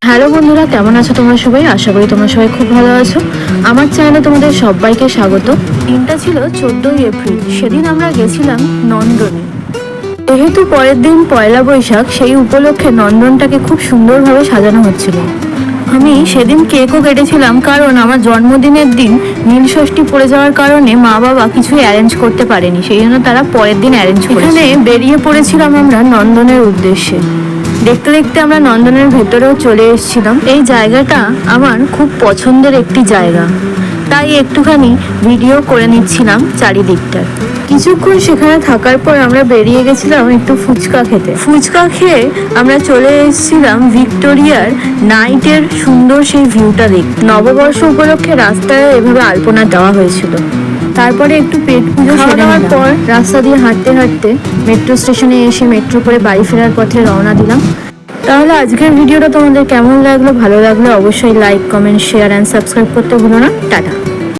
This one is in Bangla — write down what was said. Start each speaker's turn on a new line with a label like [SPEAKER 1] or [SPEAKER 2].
[SPEAKER 1] হ্যালো বন্ধুরা, কেমন আছো তোমরা সবাই? আশা করি তোমরা সবাই খুব ভালো আছো। আমার চ্যানেলে তোমাদের সবাইকে স্বাগত। দিনটা ছিল 14ই এপ্রিল। সেদিন আমরা গেছিলাম নন্দনে। যেহেতু পরের দিন পয়লা বৈশাখ, সেই উপলক্ষে নন্দনটাকে খুব সুন্দরভাবে সাজানো হচ্ছিল। আমি সেদিন কেকও কেটেছিলাম, কারণ আমার জন্মদিনের দিন নীলষষ্ঠী পড়ে যাওয়ার কারণে মা বাবা কিছুই অ্যারেঞ্জ করতে পারেনি, সেই জন্য তারা পরের দিন অ্যারেঞ্জ করেছে। এখানে বেরিয়ে পড়েছিলাম আমরা নন্দনের উদ্দেশ্যে। দেখতে দেখতে আমরা নন্দনের ভেতরেও চলে এসেছিলাম। এই জায়গাটা আমার খুব পছন্দের একটি জায়গা, তাই একটুখানি ভিডিও করে নিচ্ছিলাম চারিদিকটা। কিছুক্ষণ সেখানে থাকার পর আমরা বেরিয়ে গেছিলাম একটু ফুচকা খেতে। ফুচকা খেয়ে আমরা চলে এসেছিলাম ভিক্টোরিয়ার নাইটের সুন্দর সেই ভিউটা দেখতে। নববর্ষ উপলক্ষে রাস্তায় এভাবে আলপনা দেওয়া হয়েছিল। তারপরে একটু পেট পুজো সেরে নেওয়ার পর রাস্তা দিয়ে হাঁটতে হাঁটতে মেট্রো স্টেশনে এসে মেট্রো করে বাড়ি ফেরার পথে রওনা দিলাম। তাহলে আজকের ভিডিওটা তোমাদের কেমন লাগলো? ভালো লাগলে অবশ্যই like, comment, share and subscribe করতে ভুলো না। টাটা।